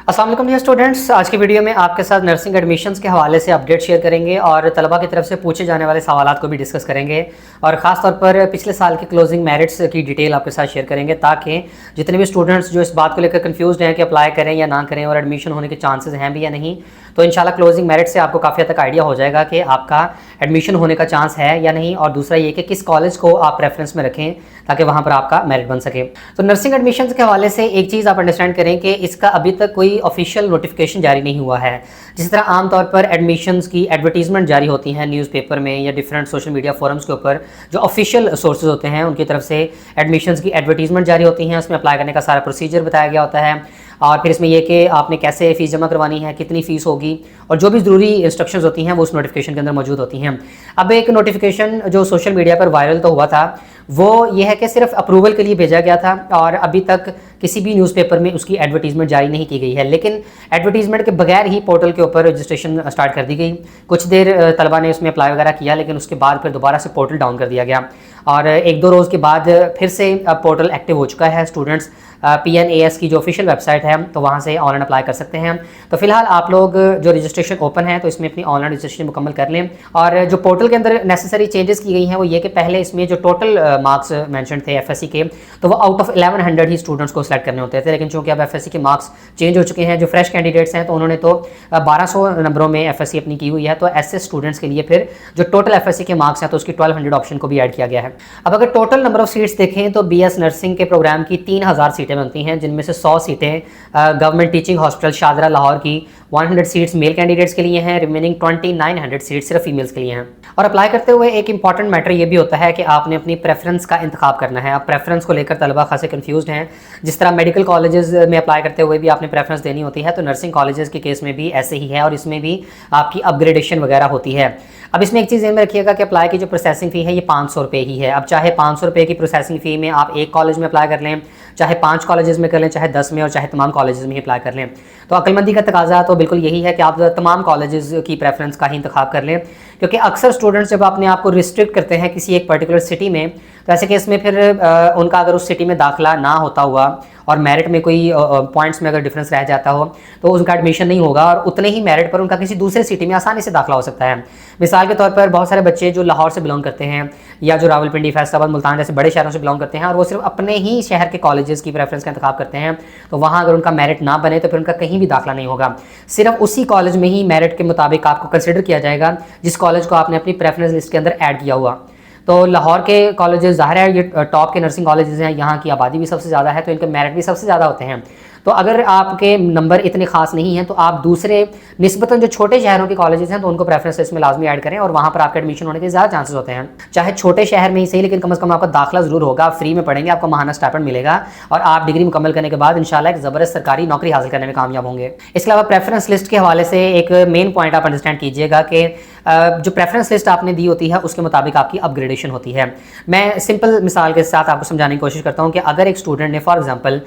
अस्सलाम वालेकुम dear students, आज की वीडियो में आपके साथ नर्सिंग एडमिशन्स के हवाले से अपडेट शेयर करेंगे और तलबा की तरफ से पूछे जाने वाले सवालात को भी डिस्कस करेंगे और ख़ास तौर पर पिछले साल के क्लोजिंग मेरिट्स की डिटेल आपके साथ शेयर करेंगे ताकि जितने भी स्टूडेंट्स जो इस बात को लेकर कंफ्यूज हैं कि अप्लाई करें या ना करें और एडमिशन होने के चांसेस हैं भी या नहीं, तो इंशाल्लाह क्लोजिंग मेरिट से आपको काफ़ी हद तक आइडिया हो जाएगा कि आपका एडमिशन होने का चांस है या नहीं। और दूसरा ये कि किस कॉलेज को आप प्रेफरेंस में रखें ताकि वहाँ पर आपका मेरिट बन सके। तो नर्सिंग एडमिशन्स के हवाले से एक चीज़ आप अंडरस्टैंड करें कि इसका अभी तक कोई ऑफिशियल नोटिफिकेशन जारी नहीं हुआ है। जिस तरह आमतौर पर एडमिशन्स की एडवर्टीजमेंट जारी होती हैं न्यूज़पेपर में या डिफरेंट सोशल मीडिया फोरम्स के ऊपर, जो ऑफिशियल सोर्सेज होते हैं उनकी तरफ से एडमिशन्स की एडवर्टीजमेंट जारी होती हैं, उसमें अप्लाई करने का सारा प्रोसीजर बताया गया होता है और फिर इसमें यह कि आपने कैसे फ़ीस जमा करवानी है, कितनी फ़ीस होगी और जो भी ज़रूरी इंस्ट्रक्शंस होती हैं वो उस नोटिफिकेशन के अंदर मौजूद होती हैं। अब एक नोटिफिकेशन जो सोशल मीडिया पर वायरल तो हुआ था वो ये है कि सिर्फ अप्रूवल के लिए भेजा गया था और अभी तक किसी भी न्यूज़पेपर में उसकी एडवर्टीजमेंट जारी नहीं की गई है, लेकिन एडवर्टीजमेंट के बगैर ही पोर्टल के ऊपर रजिस्ट्रेशन स्टार्ट कर दी गई। कुछ देर तलबा ने उसमें अप्लाई वगैरह किया, लेकिन उसके बाद फिर दोबारा से पोर्टल डाउन कर दिया गया और एक दो रोज़ के बाद फिर से पोर्टल एक्टिव हो चुका है। स्टूडेंट्स PNAS की जो ऑफिशियल वेबसाइट है तो वहाँ से ऑनलाइन अप्लाई कर सकते हैं। तो फिलहाल आप लोग जो रजिस्ट्रेशन ओपन है तो इसमें अपनी ऑनलाइन रजिस्ट्रेशन मुकम्मल कर लें। और जो पोर्टल के अंदर नेसेसरी चेंजेस की गई हैं वो ये कि पहले इसमें जो टोटल मार्क्स मेंशन थे FSC के, तो वो आउट ऑफ 1100 ही स्टूडेंट्स को सिलेक्ट करने होते थे, लेकिन चूँकि अब FSC के मार्क्स चेंज हो चुके हैं, जो फ्रेश कैंडिडेट्स हैं तो उन्होंने तो 1200 नंबरों में FSC अपनी की हुई है, तो ऐसे स्टूडेंट्स के लिए फिर जो टोटल FSC के मार्क्स हैं तो उसकी 1200 ऑप्शन को भी ऐड किया गया है। अब अगर टोटल नंबर ऑफ सीट्स देखें तो BS नर्सिंग के प्रोग्राम की 3000 सीटें बनती हैं, जिनमें से 100 सीटें government teaching hospital Shahdara Lahore की 100 सीट्स मेल कैंडिडेट्स के लिए हैं, रिमेनिंग 2900 सीट्स सिर्फ फीमेल्स के लिए हैं। और अप्लाई करते हुए एक इंपॉर्टेंट मैटर ये भी होता है कि आपने अपनी प्रेफरेंस का इंतखाब करना है। आप प्रेफरेंस को लेकर तलबा खासे कंफ्यूज्ड हैं। जिस तरह मेडिकल कॉलेजेस में अप्लाई करते हुए भी आपने प्रेफरेंस देनी होती है, तो नर्सिंग कॉलेजेस के केस में भी ऐसे ही है और इसमें भी आपकी अपग्रेडेशन वगैरह होती है। अब इसमें एक चीज़ ध्यान में रखिएगा कि अप्लाई की जो प्रोसेसिंग फ़ी है ये 500 रुपये ही है। अब चाहे 500 रुपये की प्रोसेसिंग फ़ी में आप एक कॉलेज में अप्लाई कर लें, चाहे 5 कॉलेजेस में कर लें, चाहे 10 में और चाहे तमाम कॉलेजेस में ही अप्लाई कर लें, तो अक्लमंदी का तकाजा तो बिल्कुल यही है कि आप तमाम कॉलेजेस की प्रेफरेंस का ही इंतखाब कर लें। क्योंकि अक्सर स्टूडेंट्स जब अपने आप को रिस्ट्रिक्ट करते हैं किसी एक पर्टिकुलर सिटी में, तो ऐसे केस में फिर उनका अगर उस सिटी में दाखिला ना होता हुआ और मेरिट में कोई पॉइंट्स में अगर डिफरेंस रह जाता हो तो उनका एडमिशन नहीं होगा और उतने ही मेरिट पर उनका किसी दूसरे सिटी में आसानी से दाखिला हो सकता है। मिसाल के तौर पर बहुत सारे बच्चे जो लाहौर से बिलोंग करते हैं या जो रावलपिंडी, फैसलाबाद, मुल्तान जैसे बड़े शहरों से बिलोंग करते हैं और वो सिर्फ अपने ही शहर के कॉलेजेस की प्रेफरेंस का इंतखाब करते हैं, तो वहाँ अगर उनका मेरिट ना बने तो फिर उनका कहीं भी दाखिला नहीं होगा। सिर्फ उसी कॉलेज में ही मेरिट के मुताबिक आपको कंसिडर किया जाएगा जिस कॉलेज को आपने अपनी प्रेफरेंस लिस्ट के अंदर ऐड किया हुआ। तो लाहौर के कॉलेजेस ज़ाहिर है ये टॉप के नर्सिंग कॉलेजेस हैं, यहाँ की आबादी भी सबसे ज़्यादा है तो इनके मेरिट भी सबसे ज़्यादा होते हैं। तो अगर आपके नंबर इतने खास नहीं हैं तो आप दूसरे निस्बतन जो छोटे शहरों के कॉलेजेस हैं तो उनको प्रेफरेंस लिस्ट में लाजमी ऐड करें और वहाँ पर आपका एडमिशन होने के ज़्यादा चांसेस होते हैं। चाहे छोटे शहर में ही सही, लेकिन कम से कम आपका दाखिला ज़रूर होगा, आप फ्री में पढ़ेंगे, आपको माहाना स्टाइपेंड मिलेगा और आप डिग्री मुकम्मल करने के बाद इंशाल्लाह एक ज़बरदस्त सरकारी नौकरी हासिल करने में कामयाब होंगे। इसके अलावा प्रेफरेंस लिस्ट के हवाले से एक मेन पॉइंट आप अंडरस्टैंड कीजिएगा कि जो प्रेफरेंस लिस्ट आपने दी होती है उसके मुताबिक आपकी अपग्रेडेशन होती है। मैं सिंपल मिसाल के साथ आपको समझाने की कोशिश करता हूँ कि अगर एक स्टूडेंट ने फॉर एग्जांपल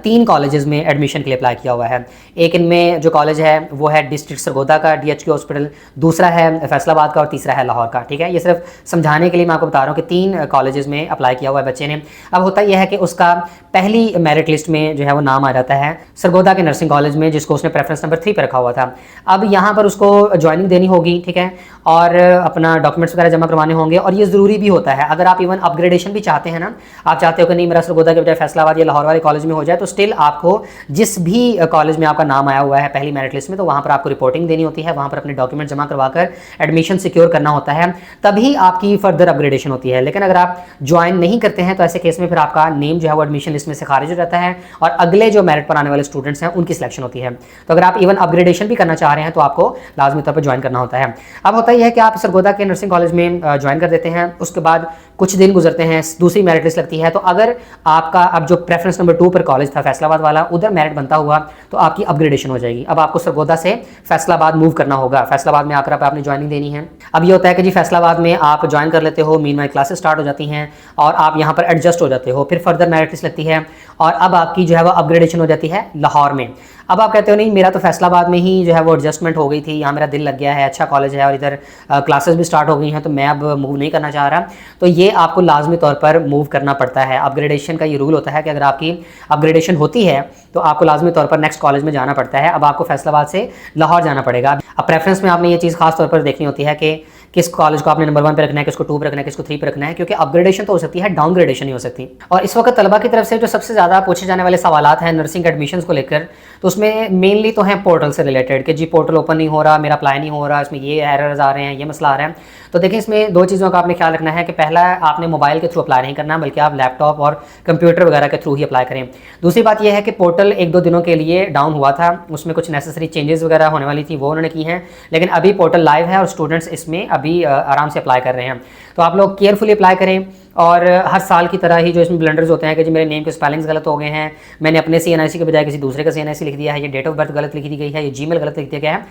3 कॉलेजेस में एडमिशन के लिए अप्लाई किया हुआ है, एक इनमें जो कॉलेज है वो है डिस्ट्रिक्ट सरगोदा का DHQ हॉस्पिटल, दूसरा है फैसलाबाद का और तीसरा है लाहौर का, ठीक है। ये सिर्फ समझाने के लिए मैं आपको बता रहा हूँ कि 3 कॉलेजेस में अप्लाई किया हुआ है बच्चे ने। अब होता यह है कि उसका पहली मेरिट लिस्ट में जो है वो नाम आ जाता है सरगोदा के नर्सिंग कॉलेज में, जिसको उसने प्रेफरेंस नंबर 3 पर रखा हुआ था। अब यहाँ पर उसको ज्वाइनिंग देनी होगी, ठीक है, और अपना डॉक्यूमेंट्स वगैरह जमा करवाने होंगे और ये ज़रूरी भी होता है। अगर आप इवन अपग्रेडेशन भी चाहते हैं ना, आप चाहते हो कि नहीं मेरा सरगोदा के बजाय फैसलाबाद या लाहौर वाले कॉलेज में हो जाए, तो स्टिल आपको जिस भी कॉलेज में आपका नाम आया हुआ है पहली मेरिट लिस्ट में, तो वहाँ पर आपको रिपोर्टिंग देनी होती है, वहाँ पर अपने डॉक्यूमेंट जमा करवाकर एडमिशन सिक्योर करना होता है, तभी आपकी फर्दर अपग्रेडेशन होती है। लेकिन अगर आप ज्वाइन नहीं करते हैं तो ऐसे केस में फिर आपका नेम जो है वो एडमिशन लिस्ट में से खारिज हो जाता है और अगले जो मेरिट पर आने वाले स्टूडेंट्स हैं उनकी सिलेक्शन होती है। तो अगर आप इवन अपग्रेडेशन भी करना चाह रहे हैं तो आपको लाजमी तौर पर ज्वाइन करना होता है। अब होता यह है कि आप सरगोदा के नर्सिंग कॉलेज में ज्वाइन कर देते हैं, उसके बाद कुछ दिन गुजरते हैं, दूसरी मेरिट लिस्ट लगती है, तो अगर आपका अब जो प्रेफरेंस नंबर 2 पर कॉलेज था फैसलाबाद वाला, उधर मेरिट बनता हुआ तो आपकी अपग्रेडेशन हो जाएगी। अब आपको सरगोदा से फैसलाबाद मूव करना होगा, फैसलाबाद में आकर आपने ज्वाइनिंग देनी है। अब ये होता है कि जी फैसलाबाद में आप ज्वाइन कर लेते हो, मीनवाइल क्लासेस स्टार्ट हो जाती हैं और आप यहाँ पर एडजस्ट हो जाते हो, फिर फर्दर मेरिट लिस्ट लगती है और अब आपकी जो है वो अपग्रेडेशन हो जाती है लाहौर में। अब आप कहते हो नहीं मेरा तो फैसलाबाद में ही जो है वो एडजस्टमेंट हो गई थी, यहाँ मेरा दिल लग गया है, अच्छा कॉलेज है और इधर क्लासेस भी स्टार्ट हो गई हैं, तो मैं अब मूव नहीं करना चाह रहा। तो ये आपको लाजमी तौर पर मूव करना पड़ता है। अपग्रेडेशन का ये रूल होता है कि अगर आपकी अपग्रेडेशन होती है तो आपको लाजमी तौर पर नेक्स्ट कॉलेज में जाना पड़ता है। अब आपको फैसलाबाद से लाहौर जाना पड़ेगा। अब प्रेफरेंस में आपने ये चीज़ खास तौर पर देखनी होती है कि किस कॉलेज को आपने नंबर 1 पे रखना है, किसको 2 पे रखना है, किसको 3 पे रखना है, क्योंकि अपग्रेडेशन तो हो सकती है, डाउनग्रेडेशन नहीं हो सकती। और इस वक्त तलबा की तरफ से जो सबसे ज़्यादा पूछे जाने वाले सवालात हैं नर्सिंग एडमिशन्स को लेकर, तो उसमें मेनली तो हैं पोर्टल से रिलेटेड कि जी पोर्टल ओपन नहीं हो रहा, मेरा अप्लाई नहीं हो रहा, इसमें ये एरर्स आ रहे हैं, ये मसला आ रहा है। तो देखिए इसमें 2 चीज़ों का आपने ख्याल रखना है कि पहला आपने मोबाइल के थ्रू अप्लाई नहीं करना, बल्कि आप लैपटॉप और कंप्यूटर वगैरह के थ्रू ही अप्लाई करें। दूसरी बात यह है कि पोर्टल 1-2 दिनों के लिए डाउन हुआ था, उसमें कुछ नेसेसरी चेंजेस वगैरह होने वाली थी, वो उन्होंने की हैं, लेकिन अभी पोर्टल लाइव है और स्टूडेंट्स इसमें अभी आराम से अप्लाई कर रहे हैं। तो आप लोग केयरफुली अप्लाई करें और हर साल की तरह ही जो इसमें ब्लंडर्स होते हैं कि जी मेरे नेम के स्पेलिंग्स गलत हो गए हैं, मैंने अपने CNIC के बजाय किसी दूसरे का CNIC लिख दिया है, ये डेट ऑफ बर्थ गलत लिख दी गई है, ये जीमेल गलत लिख दिया गया है,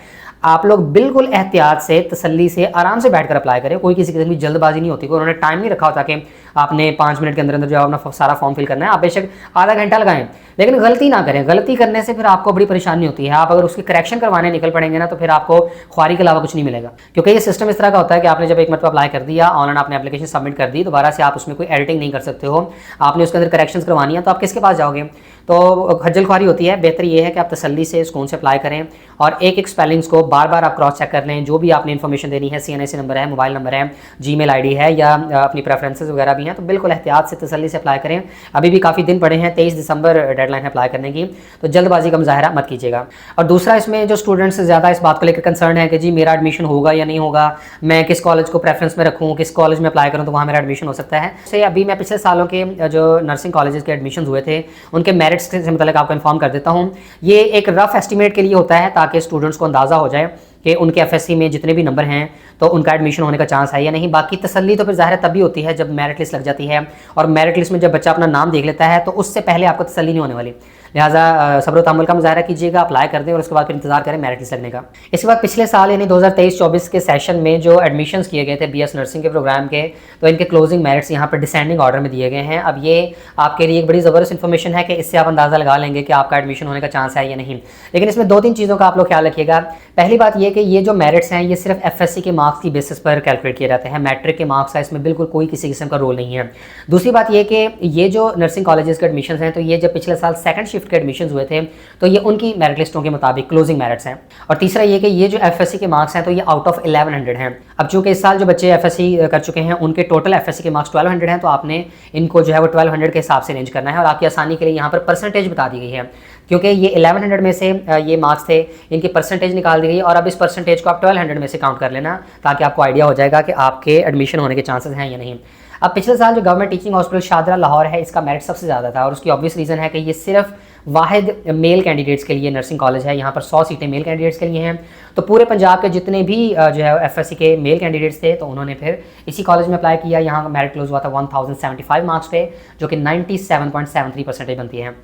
आप लोग बिल्कुल एहतियात से, तसल्ली से, आराम से बैठकर अप्लाई करें। कोई किसी किस्म की जल्दबाजी नहीं होती, कोई उन्होंने टाइम नहीं रखा होता कि आपने 5 मिनट के अंदर अंदर जो है अपना सारा फॉर्म फिल करना है। आप बेशक आधा घंटा लगाएं, लेकिन गलती ना करें। गलती करने से फिर आपको बड़ी परेशानी होती है। आप अगर उसकी करेक्शन करवाने निकल पड़ेंगे ना, तो फिर आपको ख्वारी के अलावा कुछ नहीं मिलेगा, क्योंकि ये सिस्टम इस तरह का होता है कि आपने जब एक मरतबा अप्लाई कर दिया, ऑनलाइन आपने एप्लीकेशन सबमिट कर दी, दोबारा से आप उसमें कोई एडिटिंग नहीं कर सकते हो, आपने उसके अंदर करेक्शंस करवानी है, तो आप किसके पास जाओगे? तो खज्जल ख्वारी होती है। बेहतर ये है कि आप तसल्ली से सुकून से अप्लाई करें और एक एक स्पेलिंग्स को बार बार आप क्रॉस चेक कर लें। जो भी आपने इन्फॉर्मेशन देनी है, CNIC नंबर है, मोबाइल नंबर है, जीमेल आईडी है, या अपनी प्रेफरेंसेस वगैरह भी हैं, तो बिल्कुल एहतियात से, तसल्ली से अप्लाई करें। अभी भी काफ़ी दिन पड़े हैं, 23 दिसंबर डेडलाइन है अप्लाई करने की, तो जल्दबाजी का मुजाहरा मत कीजिएगा। और दूसरा, इसमें जो स्टूडेंट्स ज़्यादा इस बात को लेकर कंसर्न है कि जी मेरा एडमिशन होगा या नहीं होगा, मैं किस कॉलेज को प्रेफरेंस में रखूँ, किस कॉलेज में अप्लाई करूँ तो वहाँ मेरा एडमिशन हो सकता है। से अभी मैं पिछले सालों के जो नर्सिंग कॉलेजेस के एडमिशन हुए थे उनके मेरिट्स से मतलब आपको इन्फॉर्म कर देता हूँ। ये एक रफ एस्टिमेट के लिए होता है ताकि स्टूडेंट्स को अंदाज़ा हो जाए कि उनके FSC में जितने भी नंबर हैं तो उनका एडमिशन होने का चांस है या नहीं। बाकी तसल्ली तो फिर ज़ाहिर तभी होती है जब मेरिट लिस्ट लग जाती है, और मेरिट लिस्ट में जब बच्चा अपना नाम देख लेता है तो उससे पहले आपको तसल्ली नहीं होने वाली। लिहाजा सब्र व तहम्मुल का मुजाहरा कीजिएगा, अप्लाई कर दें और उसके बाद फिर इंतजार करें मेरिट लिस्ट लगने का। इसके बाद पिछले साल यानी 2023-24 के सेशन में जो एडमिशन्स किए गए थे BS नर्सिंग के प्रोग्राम के, तो इनके क्लोजिंग मेरिट्स यहाँ पर डिसेंडिंग ऑर्डर में दिए गए हैं। अब ये आपके लिए एक बड़ी ज़बरदस्त इन्फॉर्मेशन है कि इससे आप अंदाज़ा लगा लेंगे कि आपका एडमिशन होने का चांस है या नहीं। लेकिन इसमें 2-3 चीज़ों का आप लोग ख्याल रखिएगा। पहली बात ये कि ये जो मेरिट्स हैं ये सिर्फ FSC के मार्क्स की बेसिस पर कैलकुलेट किए जाते हैं, मैट्रिक के मार्क्स का इसमें बिल्कुल कोई किसी किस्म का रोल नहीं है। दूसरी बात ये कि ये जो नर्सिंग कॉलेजेस के एडमिशन हैं, तो ये जब पिछले साल सेकंड शिफ्ट के एडमिशन हुए थे तो ये उनकी मेरिट लिस्टों के मुताबिक क्लोजिंग मेरिट्स हैं। और तीसरा ये कि ये जो FSC के मार्क्स हैं तो ये आउट ऑफ 1100 हैं। अब चूँकि इस साल जो बच्चे FSC कर चुके हैं उनके टोटल FSC के मार्क्स 1200 हैं, तो आपने इनको जो है वो 1200 के हिसाब से अरेंज करना है। और आपकी आसानी के लिए यहाँ पर परसेंटेज बता दी गई है, क्योंकि ये 1100 में से ये मार्क्स थे, इनकी परसेंटेज निकाल दी गई और अब इस परसेंटेज को आप 1200 में से काउंट कर लेना ताकि आपको आइडिया हो जाएगा कि आपके एडमिशन होने के चांसेस हैं या नहीं। अब पिछले साल जो government teaching hospital Shahdara Lahore है, इसका मेरिट सबसे ज़्यादा था और उसकी ऑब्वियस रीज़न है कि ये सिर्फ वाहिद मेल कैंडिडेट्स के लिए नर्सिंग कॉलेज है। यहाँ पर 100 सीटें मेल कैंडिडेट्स के लिए हैं। तो पूरे पंजाब के जितने भी जो है FSC के मेल कैंडिडेट्स थे तो उन्होंने फिर इसी कॉलेज में अप्लाई किया। यहाँ मेरिट क्लोज हुआ था 1075 मार्क्स पे, जो कि 97.73% बनती है।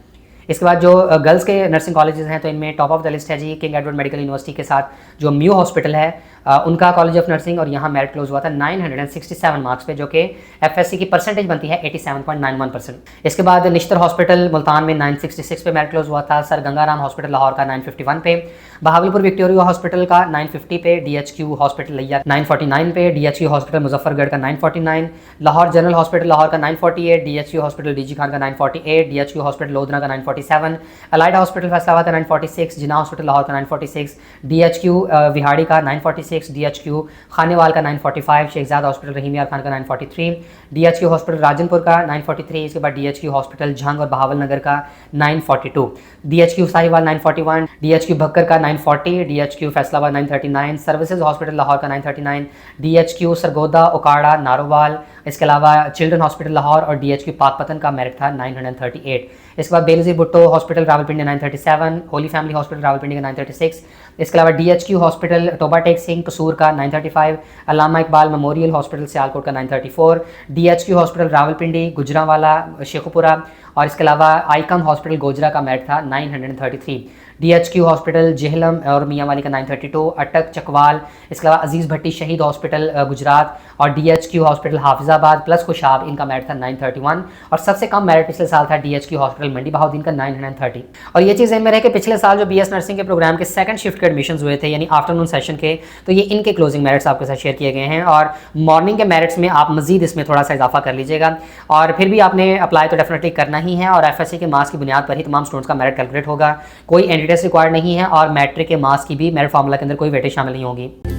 इसके बाद जो गर्ल्स के नर्सिंग कॉलेजेस हैं तो इनमें टॉप ऑफ द लिस्ट है जी किंग एडवर्ड मेडिकल यूनिवर्सिटी के साथ जो म्यू हॉस्पिटल है उनका कॉलेज ऑफ नर्सिंग, और यहाँ मेरिट क्लोज हुआ था 967 मार्क्स पे, जो कि FSC की परसेंटेज बनती है 87.91%। इसके बाद निश्तर हॉस्पिटल मुल्तान में 966 पे मेरिट क्लोज हुआ था, सर गंगाराम हॉस्पिटल लाहौर का 951 पे, बहावलपुर विक्टोरिया हॉस्पिटल का 950 पे, DHQ हॉस्पिटल लिया 949 पे, DHQ हॉस्पिटल मुजफ्फरगढ़ का 949, लाहौर जनरल हॉस्पिटल लाहौर का 948, DHQ हॉस्पिटल DG खान का 948, DHQ हॉस्पिटल लोधना का 947, अलाइड हॉस्पिटल फैसलाबाद का 946, जिना हॉस्पिटल लाहौर का 946, DHQ विहाड़ी का 946, DHQ खानेवाल का 945, शेखजाद हॉस्पिटल रहीम यार खान का 943, DHQ हॉस्पिटल राजनपुर का 943, इसके बाद DHQ हॉस्पिटल झंग और बहावल नगर का 942, DHQ साहिवाल 941, DHQ भक्कर का 940, DHQ Faisalabad 939, services hospital Lahore का 939, DHQ सरगोदा उकाड़ा नारोवाल, इसके अलावा चिल्ड्रन हॉस्पिटल लाहौर और DHQ पाकपतन का मेरिट था 938। इसके बाद Benazir Bhutto hospital Rawalpindi 937, holy family hospital Rawalpindi का 936, इसके अलावा DHQ हॉस्पिटल टोबा टेक सिंह कसूर का 935, अल्लामा इकबाल मेमोरियल हॉस्पिटल सियालकोट का 934, DHQ हॉस्पिटल रावलपिंडी गुजरांवाला शेखुपुरा और इसके अलावा आइकम हॉस्पिटल गोजरा का मेरिट था 933, DHQ हॉस्पिटल जेहलम और मियाँ वाली का 932, अटक चकवाल, इसके अलावा अजीज़ भट्टी शहीद हॉस्पिटल गुजरात और DHQ hospital Hafizabad plus Khushab, इनका मेरिट था 931 और सबसे कम मेरिट पिछले साल था DHQ हॉस्पिटल मंडी बहाउद्दीन का 930। और ये चीज़ में रहे कि पिछले साल जो BS नर्सिंग के प्रोग्राम के सेकंड शिफ्ट के एडमिशन हुए थे यानी आफ्टरनून सेशन के, तो ये इनके क्लोजिंग मेरिट्स आपके साथ शेयर किए गए हैं और मॉर्निंग के मेरिट्स में आप मजीद इसमें थोड़ा सा इजाफा कर लीजिएगा। और फिर भी आपने अप्लाई तो डेफिनेटली करना ही है और FSC के मार्क्स की बुनियाद पर ही तमाम स्टूडेंट्स का मेरिट कैलकुलेट होगा। कोई एंट्री टेस्ट रिक्वायर्ड नहीं है और मैट्रिक के मार्क्स की भी मेरिट फार्मूला के अंदर कोई वेटेज शामिल नहीं होगी।